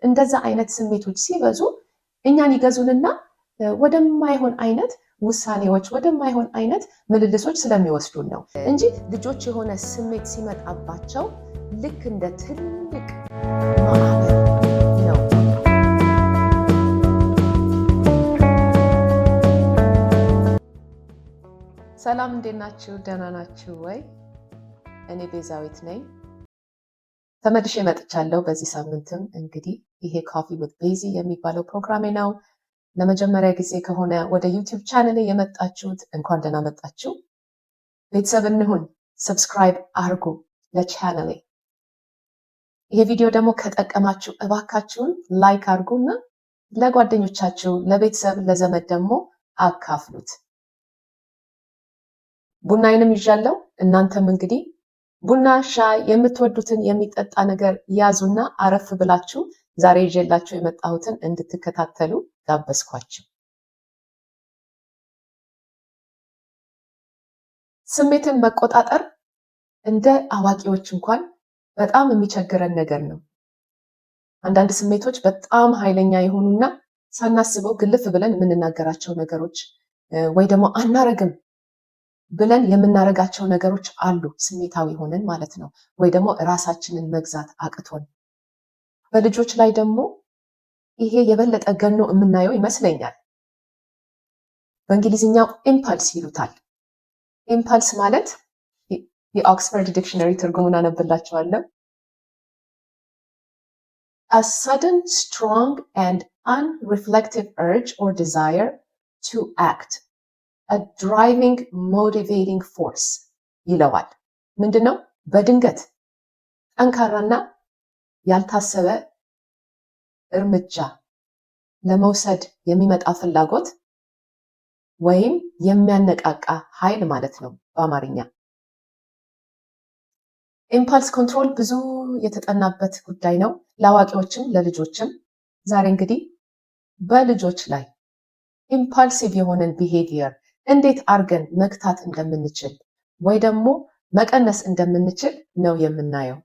እንደዛ አይነት ስሜቶች ሲበዙ እኛን ይገዙንና ወደማይሆን አይነት ውሳኔዎች ወደማይሆን አይነት ምልልሶች ስለሚወስዱን ነው እንጂ ልጆች የሆነ ስሜት ሲመጣባቸው ልክ እንደ ትልቅ ማዕበል ነው። ሰላም እንዴት ናችሁ? ደህና ናችሁ ወይ? እኔ ቤዛዊት ነኝ። ተመልሼ መጥቻለሁ። በዚህ ሳምንትም እንግዲህ ይሄ ኮፊ ዊዝ ቤዚ የሚባለው ፕሮግራሜ ነው። ለመጀመሪያ ጊዜ ከሆነ ወደ ዩቲዩብ ቻናሌ የመጣችሁት እንኳን ደህና መጣችሁ። ቤተሰብ እንሁን፣ ሰብስክራይብ አርጉ ለቻናሌ። ይሄ ቪዲዮ ደግሞ ከጠቀማችሁ እባካችሁን ላይክ አርጉና ለጓደኞቻችሁ፣ ለቤተሰብ፣ ለዘመድ ደግሞ አካፍሉት። ቡናዬንም ይዣለሁ። እናንተም እንግዲህ ቡና፣ ሻይ የምትወዱትን የሚጠጣ ነገር ያዙና አረፍ ብላችሁ ዛሬ ይዤላችሁ የመጣሁትን እንድትከታተሉ ጋበዝኳችሁ። ስሜትን መቆጣጠር እንደ አዋቂዎች እንኳን በጣም የሚቸግረን ነገር ነው። አንዳንድ ስሜቶች በጣም ኃይለኛ የሆኑና ሳናስበው ግልፍ ብለን የምንናገራቸው ነገሮች ወይ ደግሞ አናረግም ብለን የምናረጋቸው ነገሮች አሉ። ስሜታዊ ሆነን ማለት ነው። ወይ ደግሞ ራሳችንን መግዛት አቅቶን። በልጆች ላይ ደግሞ ይሄ የበለጠ ገኖ የምናየው ይመስለኛል። በእንግሊዝኛው ኢምፐልስ ይሉታል። ኢምፐልስ ማለት የኦክስፎርድ ዲክሽነሪ ትርጉሙን አነብላችኋለሁ። A sudden, strong and unreflective urge or desire to act. A driving, motivating force ይለዋል። ምንድነው? በድንገት ጠንካራና ያልታሰበ እርምጃ ለመውሰድ የሚመጣ ፍላጎት ወይም የሚያነቃቃ ኃይል ማለት ነው በአማርኛ። ኢምፓልስ ኮንትሮል ብዙ የተጠናበት ጉዳይ ነው፣ ለአዋቂዎችም ለልጆችም። ዛሬ እንግዲህ በልጆች ላይ ኢምፓልሲቭ የሆነን ቢሄቪየር እንዴት አርገን መግታት እንደምንችል ወይ ደግሞ መቀነስ እንደምንችል ነው የምናየው።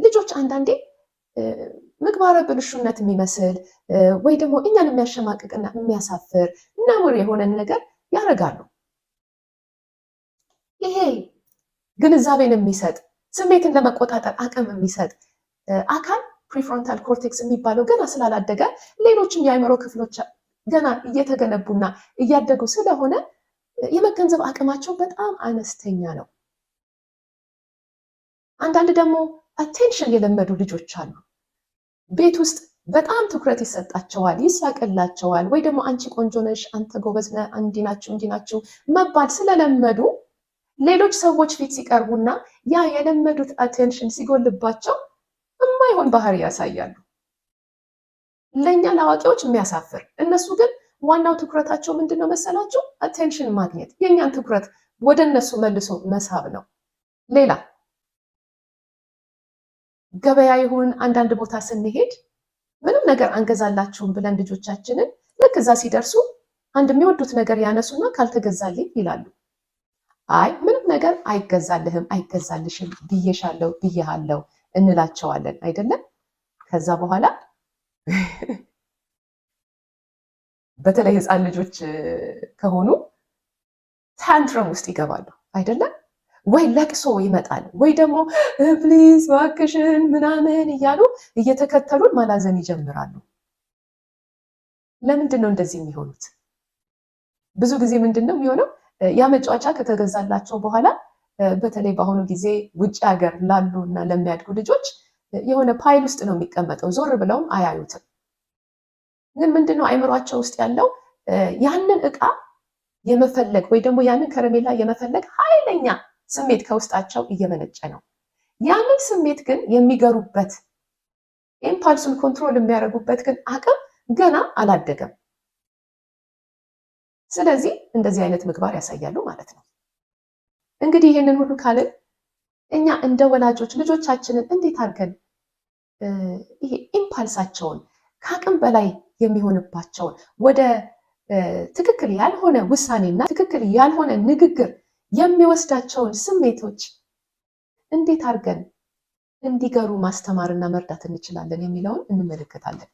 ልጆች አንዳንዴ ምግባረ ብልሹነት የሚመስል ወይ ደግሞ እኛን የሚያሸማቅቅና የሚያሳፍር ነውር የሆነን ነገር ያደርጋሉ። ይሄ ግንዛቤን የሚሰጥ ስሜትን ለመቆጣጠር አቅም የሚሰጥ አካል ፕሪፍሮንታል ኮርቴክስ የሚባለው ገና ስላላደገ ሌሎችም የአእምሮ ክፍሎች ገና እየተገነቡና እያደጉ ስለሆነ የመገንዘብ አቅማቸው በጣም አነስተኛ ነው። አንዳንድ ደግሞ አቴንሽን የለመዱ ልጆች አሉ። ቤት ውስጥ በጣም ትኩረት ይሰጣቸዋል፣ ይሳቅላቸዋል፣ ወይ ደግሞ አንቺ ቆንጆ ነሽ፣ አንተ ጎበዝ ነህ፣ እንዲህ ናችሁ መባል ስለለመዱ ሌሎች ሰዎች ፊት ሲቀርቡና ያ የለመዱት አቴንሽን ሲጎልባቸው የማይሆን ባህሪ ያሳያሉ። ለእኛ ለአዋቂዎች የሚያሳፍር፣ እነሱ ግን ዋናው ትኩረታቸው ምንድነው መሰላችሁ? አቴንሽን ማግኘት፣ የእኛን ትኩረት ወደ እነሱ መልሶ መሳብ ነው። ሌላ ገበያ ይሁን አንዳንድ ቦታ ስንሄድ ምንም ነገር አንገዛላችሁም ብለን ልጆቻችንን ልክ እዛ ሲደርሱ አንድ የሚወዱት ነገር ያነሱና ካልተገዛልኝ ይላሉ። አይ ምንም ነገር አይገዛልህም፣ አይገዛልሽም፣ ብዬሻለሁ፣ ብዬሃለሁ እንላቸዋለን አይደለም? ከዛ በኋላ በተለይ ህፃን ልጆች ከሆኑ ታንትረም ውስጥ ይገባሉ አይደለም? ወይ ለቅሶ ይመጣል፣ ወይ ደግሞ ፕሊዝ እባክሽን ምናምን እያሉ እየተከተሉን ማላዘን ይጀምራሉ። ለምንድን ነው እንደዚህ የሚሆኑት? ብዙ ጊዜ ምንድን ነው የሚሆነው? ያ መጫወቻ ከተገዛላቸው በኋላ በተለይ በአሁኑ ጊዜ ውጭ ሀገር ላሉ እና ለሚያድጉ ልጆች የሆነ ፓይል ውስጥ ነው የሚቀመጠው፣ ዞር ብለውም አያዩትም። ግን ምንድነው አይምሯቸው ውስጥ ያለው ያንን እቃ የመፈለግ ወይ ደግሞ ያንን ከረሜላ የመፈለግ ኃይለኛ ስሜት ከውስጣቸው እየመነጨ ነው። ያንን ስሜት ግን የሚገሩበት ኢምፓልሱን ኮንትሮል የሚያደርጉበት ግን አቅም ገና አላደገም። ስለዚህ እንደዚህ አይነት ምግባር ያሳያሉ ማለት ነው። እንግዲህ ይህንን ሁሉ ካልን እኛ እንደ ወላጆች ልጆቻችንን እንዴት አድርገን ይሄ ኢምፓልሳቸውን ከአቅም በላይ የሚሆንባቸውን ወደ ትክክል ያልሆነ ውሳኔና ትክክል ያልሆነ ንግግር የሚወስዳቸውን ስሜቶች እንዴት አድርገን እንዲገሩ ማስተማርና መርዳት እንችላለን የሚለውን እንመለከታለን።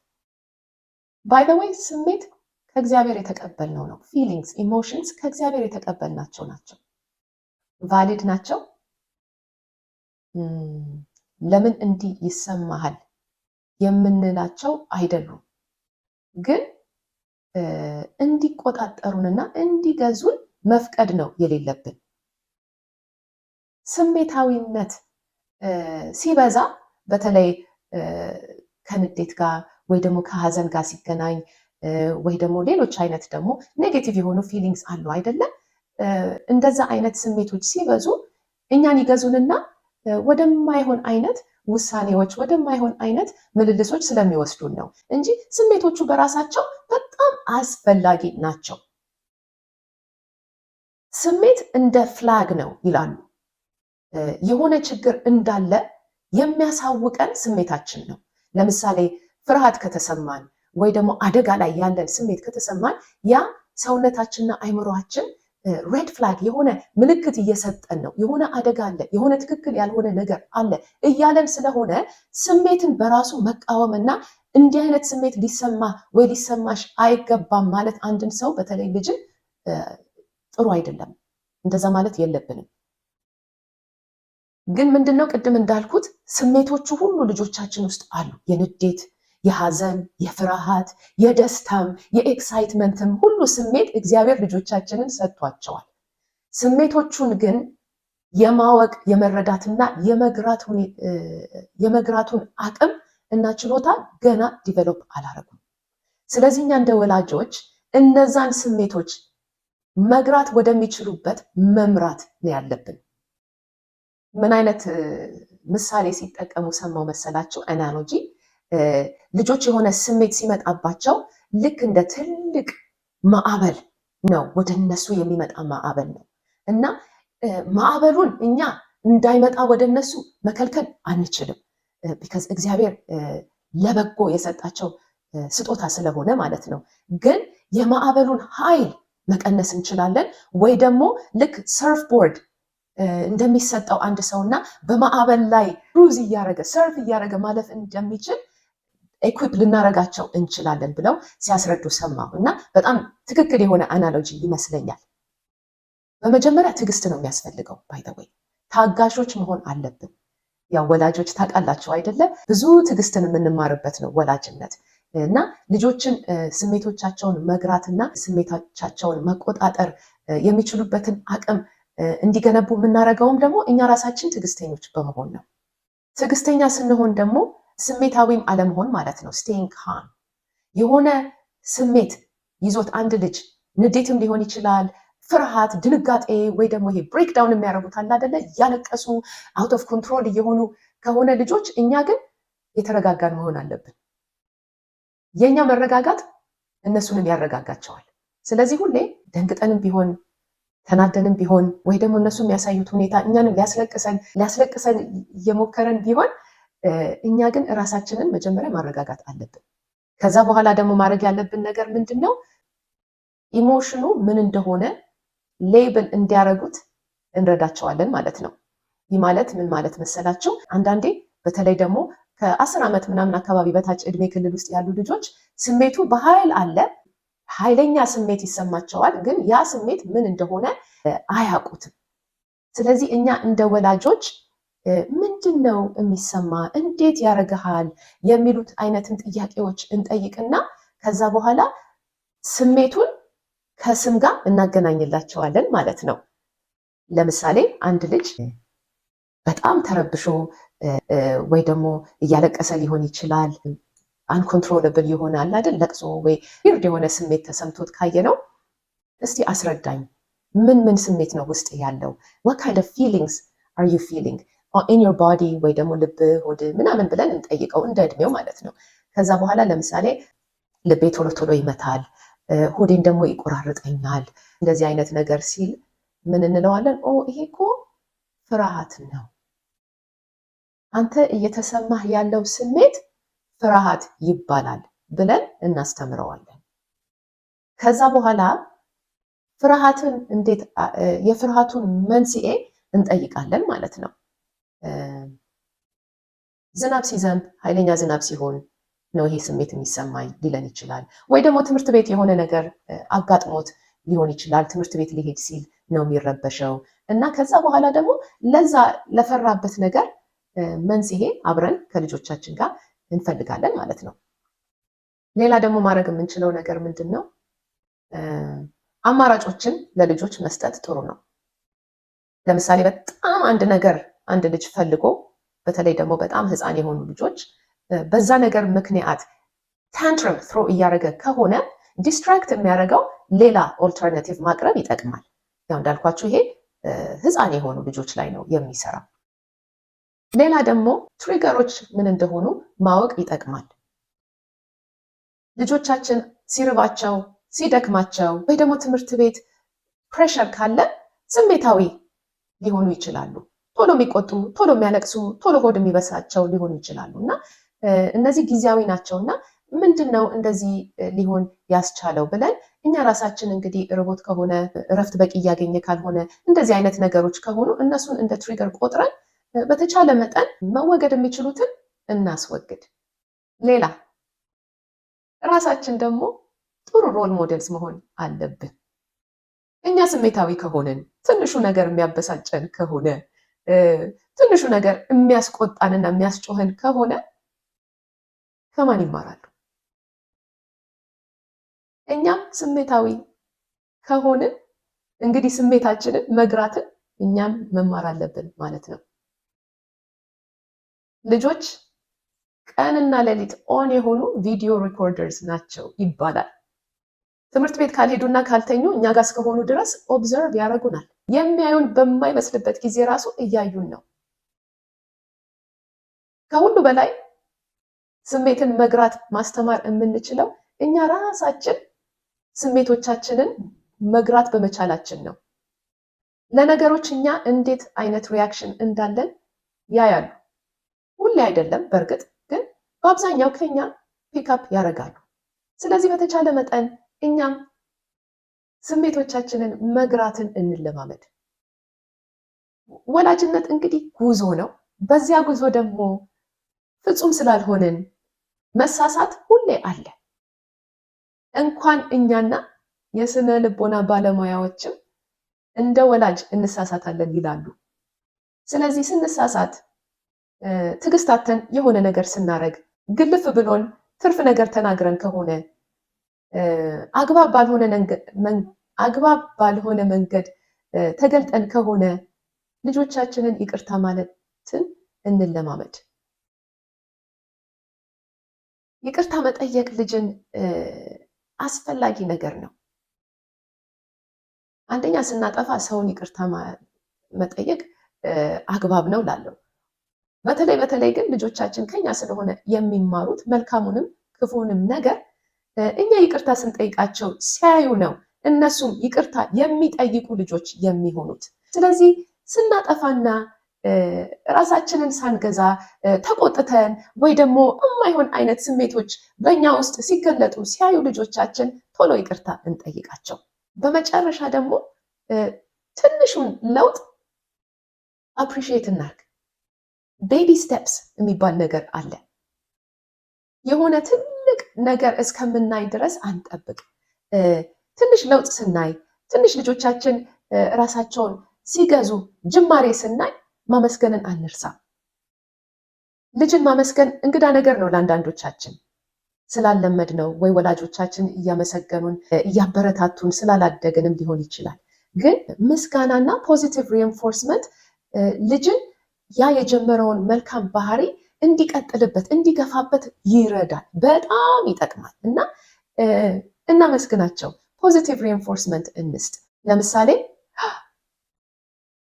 ባይ ዘ ዌይ ስሜት ከእግዚአብሔር የተቀበልነው ነው። ፊሊንግስ ኢሞሽንስ ከእግዚአብሔር የተቀበልናቸው ናቸው። ቫሊድ ናቸው። ለምን እንዲህ ይሰማሃል የምንላቸው አይደሉም፣ ግን እንዲቆጣጠሩንና እንዲገዙን መፍቀድ ነው የሌለብን። ስሜታዊነት ሲበዛ በተለይ ከንዴት ጋር ወይ ደግሞ ከሀዘን ጋር ሲገናኝ ወይ ደግሞ ሌሎች አይነት ደግሞ ኔጌቲቭ የሆኑ ፊሊንግስ አሉ አይደለም። እንደዛ አይነት ስሜቶች ሲበዙ እኛን ይገዙንና ወደማይሆን አይነት ውሳኔዎች ወደማይሆን አይነት ምልልሶች ስለሚወስዱን ነው እንጂ ስሜቶቹ በራሳቸው በጣም አስፈላጊ ናቸው። ስሜት እንደ ፍላግ ነው ይላሉ። የሆነ ችግር እንዳለ የሚያሳውቀን ስሜታችን ነው። ለምሳሌ ፍርሃት ከተሰማን ወይ ደግሞ አደጋ ላይ ያለን ስሜት ከተሰማን ያ ሰውነታችንና አይምሮአችን ሬድ ፍላግ የሆነ ምልክት እየሰጠን ነው። የሆነ አደጋ አለ፣ የሆነ ትክክል ያልሆነ ነገር አለ እያለን ስለሆነ ስሜትን በራሱ መቃወምና እንዲህ አይነት ስሜት ሊሰማ ወይ ሊሰማሽ አይገባም ማለት አንድን ሰው በተለይ ልጅን ጥሩ አይደለም። እንደዛ ማለት የለብንም። ግን ምንድነው ቅድም እንዳልኩት ስሜቶቹ ሁሉ ልጆቻችን ውስጥ አሉ። የንዴት፣ የሐዘን፣ የፍርሃት፣ የደስታም፣ የኤክሳይትመንትም ሁሉ ስሜት እግዚአብሔር ልጆቻችንን ሰጥቷቸዋል። ስሜቶቹን ግን የማወቅ የመረዳትና የመግራቱን አቅም እና ችሎታ ገና ዲቨሎፕ አላረጉም። ስለዚህ እኛ እንደ ወላጆች እነዛን ስሜቶች መግራት ወደሚችሉበት መምራት ነው ያለብን። ምን አይነት ምሳሌ ሲጠቀሙ ሰማው መሰላቸው? አናሎጂ ልጆች የሆነ ስሜት ሲመጣባቸው ልክ እንደ ትልቅ ማዕበል ነው ወደ እነሱ የሚመጣ ማዕበል ነው እና ማዕበሉን እኛ እንዳይመጣ ወደ እነሱ መከልከል አንችልም። ቢካዝ እግዚአብሔር ለበጎ የሰጣቸው ስጦታ ስለሆነ ማለት ነው። ግን የማዕበሉን ኃይል መቀነስ እንችላለን። ወይ ደግሞ ልክ ሰርፍ ቦርድ እንደሚሰጠው አንድ ሰውና በማዕበል ላይ ክሩዝ እያረገ ሰርፍ እያረገ ማለፍ እንደሚችል ኤኩፕ ልናረጋቸው እንችላለን ብለው ሲያስረዱ ሰማሁ እና በጣም ትክክል የሆነ አናሎጂ ይመስለኛል። በመጀመሪያ ትዕግስት ነው የሚያስፈልገው። ባይ ዘ ዌይ ታጋሾች መሆን አለብን። ያው ወላጆች ታውቃላችሁ አይደለ? ብዙ ትዕግስትን የምንማርበት ነው ወላጅነት እና ልጆችን ስሜቶቻቸውን መግራትና ስሜቶቻቸውን መቆጣጠር የሚችሉበትን አቅም እንዲገነቡ የምናደርገውም ደግሞ እኛ ራሳችን ትዕግስተኞች በመሆን ነው። ትዕግስተኛ ስንሆን ደግሞ ስሜታዊም አለመሆን ማለት ነው። ስቴይንግ ካም። የሆነ ስሜት ይዞት አንድ ልጅ ንዴትም ሊሆን ይችላል፣ ፍርሃት፣ ድንጋጤ ወይ ደግሞ ይሄ ብሬክዳውን የሚያደርጉት አለ አይደለ? እያለቀሱ አውት ኦፍ ኮንትሮል እየሆኑ ከሆነ ልጆች እኛ ግን የተረጋጋን መሆን አለብን። የኛ መረጋጋት እነሱንም ያረጋጋቸዋል። ስለዚህ ሁሌ ደንግጠንም ቢሆን ተናደንም ቢሆን ወይ ደግሞ እነሱ የሚያሳዩት ሁኔታ እኛንም ሊያስለቅሰን እየሞከረን ቢሆን እኛ ግን እራሳችንን መጀመሪያ ማረጋጋት አለብን። ከዛ በኋላ ደግሞ ማድረግ ያለብን ነገር ምንድን ነው? ኢሞሽኑ ምን እንደሆነ ሌብል እንዲያረጉት እንረዳቸዋለን ማለት ነው። ይህ ማለት ምን ማለት መሰላችሁ? አንዳንዴ በተለይ ደግሞ ከ10 ዓመት ምናምን አካባቢ በታች እድሜ ክልል ውስጥ ያሉ ልጆች ስሜቱ በኃይል አለ፣ ኃይለኛ ስሜት ይሰማቸዋል፣ ግን ያ ስሜት ምን እንደሆነ አያውቁትም። ስለዚህ እኛ እንደ ወላጆች ምንድን ነው የሚሰማ፣ እንዴት ያደርግሃል የሚሉት አይነትን ጥያቄዎች እንጠይቅና ከዛ በኋላ ስሜቱን ከስም ጋር እናገናኝላቸዋለን ማለት ነው። ለምሳሌ አንድ ልጅ በጣም ተረብሾ ወይ ደግሞ እያለቀሰ ሊሆን ይችላል። አንኮንትሮለብል ይሆናል አይደል? ለቅሶ ወይ ዊርድ የሆነ ስሜት ተሰምቶት ካየ ነው እስቲ አስረዳኝ፣ ምን ስሜት ነው ውስጥ ያለው? what kind of feelings are you feeling in your body? ወይ ደግሞ ልብ፣ ሆድ ምናምን ብለን እንጠይቀው እንደ እድሜው ማለት ነው። ከዛ በኋላ ለምሳሌ ልቤ ቶሎ ቶሎ ይመታል፣ ሆዴን ደግሞ ይቆራርጠኛል፣ እንደዚህ አይነት ነገር ሲል ምን እንለዋለን? ይሄ እኮ ፍርሃት ነው። አንተ እየተሰማህ ያለው ስሜት ፍርሃት ይባላል ብለን እናስተምረዋለን። ከዛ በኋላ ፍርሃትን እንዴት የፍርሃቱን መንስኤ እንጠይቃለን ማለት ነው። ዝናብ ሲዘንብ ኃይለኛ ዝናብ ሲሆን ነው ይሄ ስሜት የሚሰማኝ ሊለን ይችላል። ወይ ደግሞ ትምህርት ቤት የሆነ ነገር አጋጥሞት ሊሆን ይችላል። ትምህርት ቤት ሊሄድ ሲል ነው የሚረበሸው እና ከዛ በኋላ ደግሞ ለዛ ለፈራበት ነገር መንስኤ አብረን ከልጆቻችን ጋር እንፈልጋለን ማለት ነው። ሌላ ደግሞ ማድረግ የምንችለው ነገር ምንድን ነው? አማራጮችን ለልጆች መስጠት ጥሩ ነው። ለምሳሌ በጣም አንድ ልጅ ፈልጎ በተለይ ደግሞ በጣም ሕፃን የሆኑ ልጆች በዛ ነገር ምክንያት ታንትረም ትሮ እያደረገ ከሆነ ዲስትራክት የሚያደርገው ሌላ ኦልተርናቲቭ ማቅረብ ይጠቅማል። ያው እንዳልኳችሁ ይሄ ሕፃን የሆኑ ልጆች ላይ ነው የሚሰራው። ሌላ ደግሞ ትሪገሮች ምን እንደሆኑ ማወቅ ይጠቅማል። ልጆቻችን ሲርባቸው፣ ሲደክማቸው ወይ ደግሞ ትምህርት ቤት ፕሬሸር ካለ ስሜታዊ ሊሆኑ ይችላሉ። ቶሎ የሚቆጡ፣ ቶሎ የሚያለቅሱ፣ ቶሎ ሆድ የሚበሳቸው ሊሆኑ ይችላሉ እና እነዚህ ጊዜያዊ ናቸው እና ምንድን ነው እንደዚህ ሊሆን ያስቻለው ብለን እኛ ራሳችን እንግዲህ ርቦት ከሆነ እረፍት በቂ እያገኘ ካልሆነ እንደዚህ አይነት ነገሮች ከሆኑ እነሱን እንደ ትሪገር ቆጥረን በተቻለ መጠን መወገድ የሚችሉትን እናስወግድ። ሌላ ራሳችን ደግሞ ጥሩ ሮል ሞዴልስ መሆን አለብን። እኛ ስሜታዊ ከሆንን ትንሹ ነገር የሚያበሳጨን ከሆነ ትንሹ ነገር የሚያስቆጣንና የሚያስጮህን ከሆነ ከማን ይማራሉ? እኛም ስሜታዊ ከሆንን እንግዲህ ስሜታችንን መግራትን እኛም መማር አለብን ማለት ነው። ልጆች ቀንና ሌሊት ኦን የሆኑ ቪዲዮ ሪኮርደርስ ናቸው ይባላል። ትምህርት ቤት ካልሄዱና ካልተኙ እኛ ጋር እስከሆኑ ድረስ ኦብዘርቭ ያደርጉናል። የሚያዩን በማይመስልበት ጊዜ ራሱ እያዩን ነው። ከሁሉ በላይ ስሜትን መግራት ማስተማር የምንችለው እኛ ራሳችን ስሜቶቻችንን መግራት በመቻላችን ነው። ለነገሮች እኛ እንዴት አይነት ሪያክሽን እንዳለን ያያሉ። ሁሌ አይደለም በእርግጥ ግን በአብዛኛው ከኛ ፒክአፕ ያደርጋሉ። ስለዚህ በተቻለ መጠን እኛም ስሜቶቻችንን መግራትን እንለማመድ። ወላጅነት እንግዲህ ጉዞ ነው። በዚያ ጉዞ ደግሞ ፍጹም ስላልሆንን መሳሳት ሁሌ አለ። እንኳን እኛና የስነ ልቦና ባለሙያዎችም እንደ ወላጅ እንሳሳታለን ይላሉ። ስለዚህ ስንሳሳት ትዕግስት አጥተን የሆነ ነገር ስናረግ ግልፍ ብሎን ትርፍ ነገር ተናግረን ከሆነ አግባብ ባልሆነ መንገድ ተገልጠን ከሆነ ልጆቻችንን ይቅርታ ማለትን እንለማመድ። ይቅርታ መጠየቅ ልጅን አስፈላጊ ነገር ነው። አንደኛ ስናጠፋ ሰውን ይቅርታ መጠየቅ አግባብ ነው ላለው። በተለይ ግን ልጆቻችን ከኛ ስለሆነ የሚማሩት መልካሙንም ክፉንም ነገር እኛ ይቅርታ ስንጠይቃቸው ሲያዩ ነው እነሱም ይቅርታ የሚጠይቁ ልጆች የሚሆኑት። ስለዚህ ስናጠፋና ራሳችንን ሳንገዛ ተቆጥተን ወይ ደግሞ የማይሆን አይነት ስሜቶች በእኛ ውስጥ ሲገለጡ ሲያዩ ልጆቻችን ቶሎ ይቅርታ እንጠይቃቸው። በመጨረሻ ደግሞ ትንሹን ለውጥ አፕሪሺየት እናርግ። ቤቢ ስቴፕስ የሚባል ነገር አለ። የሆነ ትልቅ ነገር እስከምናይ ድረስ አንጠብቅ። ትንሽ ለውጥ ስናይ፣ ትንሽ ልጆቻችን ራሳቸውን ሲገዙ ጅማሬ ስናይ ማመስገንን አንርሳ። ልጅን ማመስገን እንግዳ ነገር ነው ለአንዳንዶቻችን ስላለመድ ነው ወይ ወላጆቻችን እያመሰገኑን እያበረታቱን ስላላደግንም ሊሆን ይችላል። ግን ምስጋናና ፖዚቲቭ ሪኢንፎርስመንት ልጅን ያ የጀመረውን መልካም ባህሪ እንዲቀጥልበት እንዲገፋበት ይረዳል፣ በጣም ይጠቅማል እና እናመስግናቸው። ፖዚቲቭ ሪኢንፎርስመንት እንስጥ። ለምሳሌ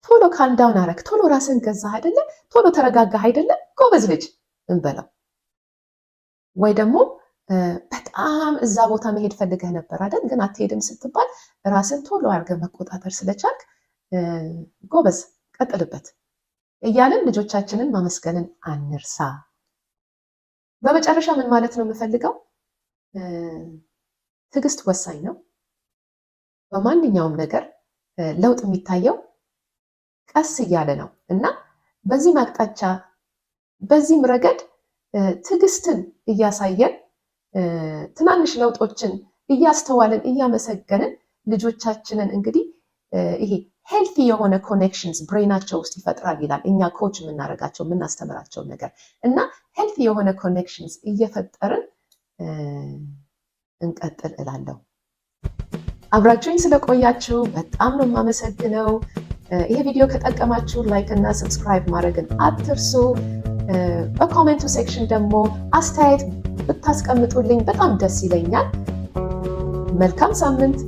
ቶሎ ካልዳውን አረግ፣ ቶሎ ራስን ገዛህ አይደለ፣ ቶሎ ተረጋጋህ አይደለ፣ ጎበዝ ልጅ እንበለው። ወይ ደግሞ በጣም እዛ ቦታ መሄድ ፈልገህ ነበር አይደል፣ ግን አትሄድም ስትባል ራስን ቶሎ አድርገህ መቆጣጠር ስለቻልክ ጎበዝ ቀጥልበት እያለን ልጆቻችንን ማመስገንን አንርሳ። በመጨረሻ ምን ማለት ነው የምፈልገው፣ ትዕግስት ወሳኝ ነው። በማንኛውም ነገር ለውጥ የሚታየው ቀስ እያለ ነው እና በዚህ ማቅጣጫ በዚህም ረገድ ትዕግስትን እያሳየን ትናንሽ ለውጦችን እያስተዋልን እያመሰገንን ልጆቻችንን እንግዲህ ይሄ ሄልቲ የሆነ ኮኔክሽንስ ብሬናቸው ውስጥ ይፈጥራል ይላል። እኛ ኮች የምናደርጋቸው የምናስተምራቸው ነገር እና ሄልቲ የሆነ ኮኔክሽንስ እየፈጠርን እንቀጥል እላለሁ። አብራችሁኝ ስለቆያችሁ በጣም ነው የማመሰግነው። ይሄ ቪዲዮ ከጠቀማችሁ ላይክ እና ሰብስክራይብ ማድረግን አትርሱ። በኮሜንቱ ሴክሽን ደግሞ አስተያየት ብታስቀምጡልኝ በጣም ደስ ይለኛል። መልካም ሳምንት።